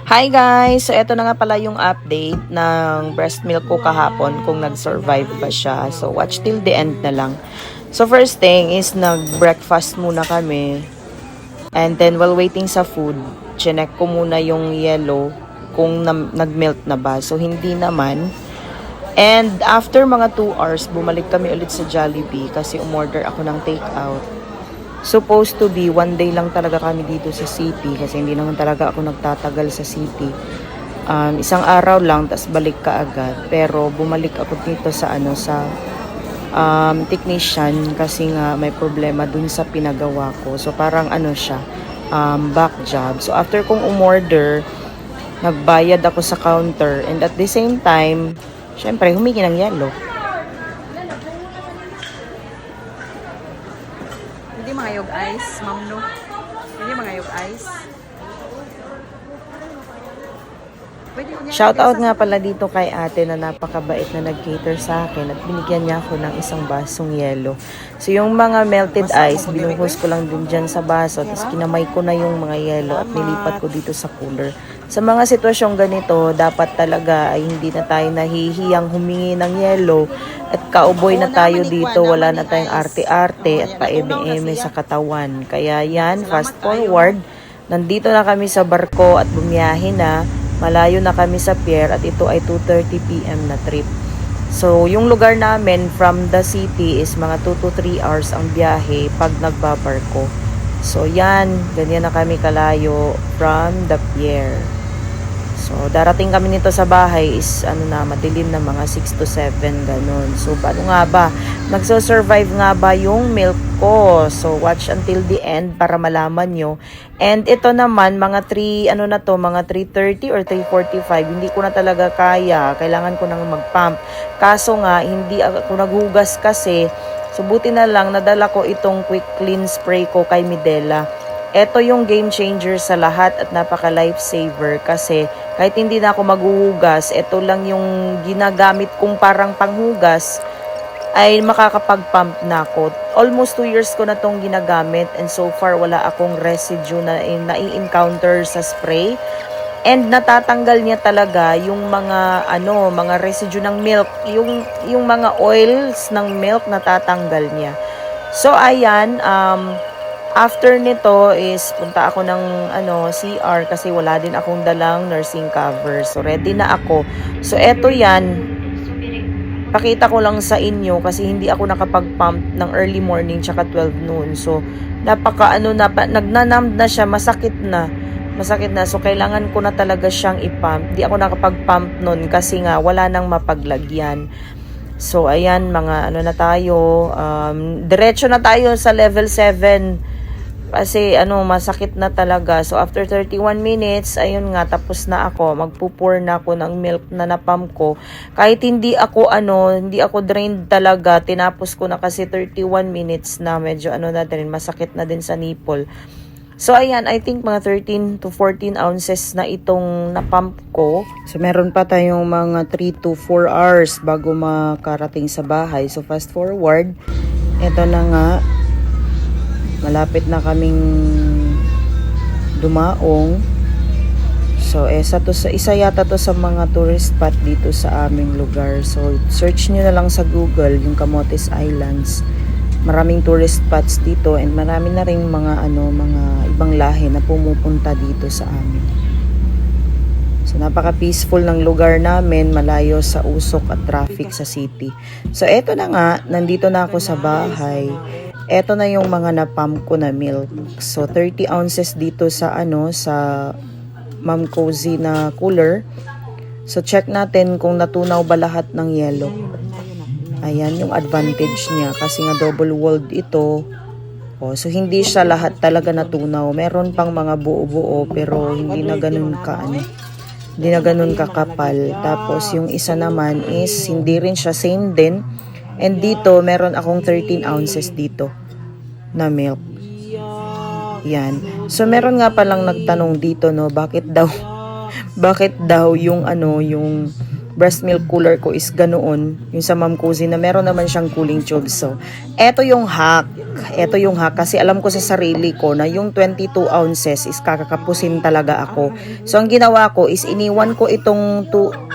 Hi guys! So ito na nga pala yung update ng breast milk ko kahapon kung nag-survive ba siya. So watch till the end na lang. So first thing is nag-breakfast muna kami. And then while waiting sa food, chinek ko muna yung yellow kung nag-melt na ba. So hindi naman. And after mga 2 hours, bumalik kami ulit sa Jollibee kasi umorder ako ng takeout. Supposed to be 1 day lang talaga kami dito sa city kasi hindi naman talaga ako nagtatagal sa city. Isang araw lang tas balik ka agad, pero bumalik ako dito sa technician kasi nga may problema dun sa pinagawa ko. So parang siya, back job. So after kong umorder, nagbayad ako sa counter and at the same time, syempre humingi ng yellow. Hindi mga yog ice, ma'am no. Hindi mga yog ice. Shout out nga pala dito kay ate na napakabait na nag-cater sa akin at binigyan niya ako ng isang basong yelo. So yung mga melted ice, binuhos ko lang din dyan sa baso, tapos kinamay ko na yung mga yelo at nilipat ko dito sa cooler. Sa mga sitwasyong ganito, dapat talaga ay hindi na tayo nahihiyang humingi ng yelo at kauboy na tayo dito, wala na tayong arte-arte at paeme-eme sa katawan. Kaya yan, fast forward, nandito na kami sa barko at bumiyahe na. Malayo na kami sa pier at ito ay 2:30 PM na trip. So, yung lugar namin from the city is mga 2 to 3 hours ang biyahe pag nagbabarko. So, yan. Ganyan na kami kalayo from the pier. So, darating kami nito sa bahay is madilim na mga 6 to 7 ganun. So, paano nga ba? Magso-survive nga ba yung milk ko? So, watch until the end para malaman nyo. And ito naman, mga 3:30 or 3:45, hindi ko na talaga kaya. Kailangan ko nang mag-pump. Kaso nga, hindi ako naghugas kasi. So, buti na lang, nadala ko itong quick clean spray ko kay Midela. Ito yung game changer sa lahat at napaka lifesaver kasi kahit hindi na ako maghuhugas, ito lang yung ginagamit kong parang panghugas ay makakapag-pump na ako. Almost 2 years ko na tong ginagamit and so far wala akong residue na nai-encounter sa spray. And natatanggal niya talaga yung mga mga residue ng milk, yung mga oils ng milk natatanggal niya. So ayan, after nito is punta ako ng CR kasi wala din akong dalang nursing cover. So ready na ako. So eto yan. Pakita ko lang sa inyo kasi hindi ako nakapag-pump ng early morning tsaka 12 noon. So nagnanumb na siya, masakit na. So kailangan ko na talaga siyang i-pump. Hindi ako nakapag-pump noon kasi nga wala nang mapaglagyan. So ayan, mga na tayo. Diretso na tayo sa level 7. Kasi masakit na talaga. So after 31 minutes, ayun nga, tapos na ako. Magpupur na ako ng milk na napump ko. Kahit hindi ako drained talaga, tinapos ko na kasi 31 minutes na medyo na din, masakit na din sa nipple. So ayan, I think mga 13 to 14 ounces na itong napump ko. So meron pa tayong mga 3 to 4 hours bago makarating sa bahay. So fast forward, eto na nga. Malapit na kaming dumaong. So, isa yata to sa mga tourist spot dito sa aming lugar. So, search nyo na lang sa Google yung Camotes Islands. Maraming tourist spots dito and marami na ring mga ibang lahi na pumupunta dito sa amin. So, napaka-peaceful ng lugar namin, malayo sa usok at traffic sa city. So, eto na nga, nandito na ako sa bahay. Eto na yung mga napump ko na milk. So 30 ounces dito sa sa Ma'am Cozy na cooler. So check natin kung natunaw ba lahat ng yellow. Ayan yung advantage niya kasi nga double walled ito. So hindi siya lahat talaga natunaw. Meron pang mga buo-buo pero hindi na ganun hindi na ganun kakapal. Tapos yung isa naman is hindi rin siya same din. And dito, meron akong 13 ounces dito na milk. Yan. So, meron nga palang nagtanong dito, bakit daw bakit daw yung yung breast milk cooler ko is ganoon, yung sa Ma'am Cozy na meron naman siyang cooling tube. So, eto yung hack. Eto yung hack kasi alam ko sa sarili ko na yung 22 ounces is kakakapusin talaga ako. So, ang ginawa ko is iniwan ko itong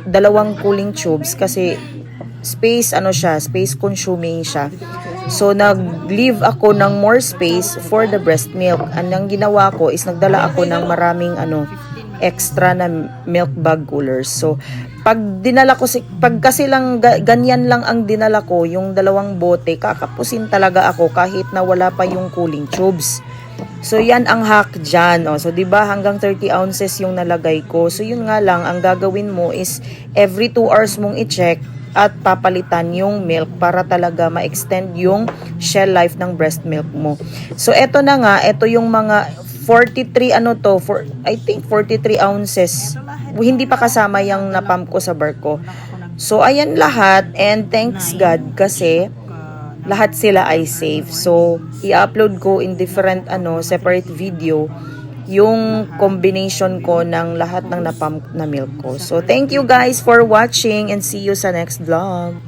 dalawang cooling tubes kasi space space consuming siya. So, nag-leave ako ng more space for the breast milk. Ang ginawa ko is nagdala ako ng maraming extra na milk bag coolers. So, pag kasi lang ganyan lang ang dinala ko, yung dalawang bote, kakapusin talaga ako kahit na wala pa yung cooling tubes. So, yan ang hack dyan. So, diba hanggang 30 ounces yung nalagay ko. So, yun nga lang, ang gagawin mo is every 2 hours mong i-check at papalitan yung milk para talaga ma-extend yung shelf life ng breast milk mo. So, eto na nga, eto yung mga 43 I think 43 ounces. Hindi pa kasama yung napump ko sa bar ko. So, ayan lahat and thanks God kasi lahat sila ay safe. So, i-upload ko in different separate video yung combination ko ng lahat ng napump na milk ko. So, thank you guys for watching and see you sa next vlog.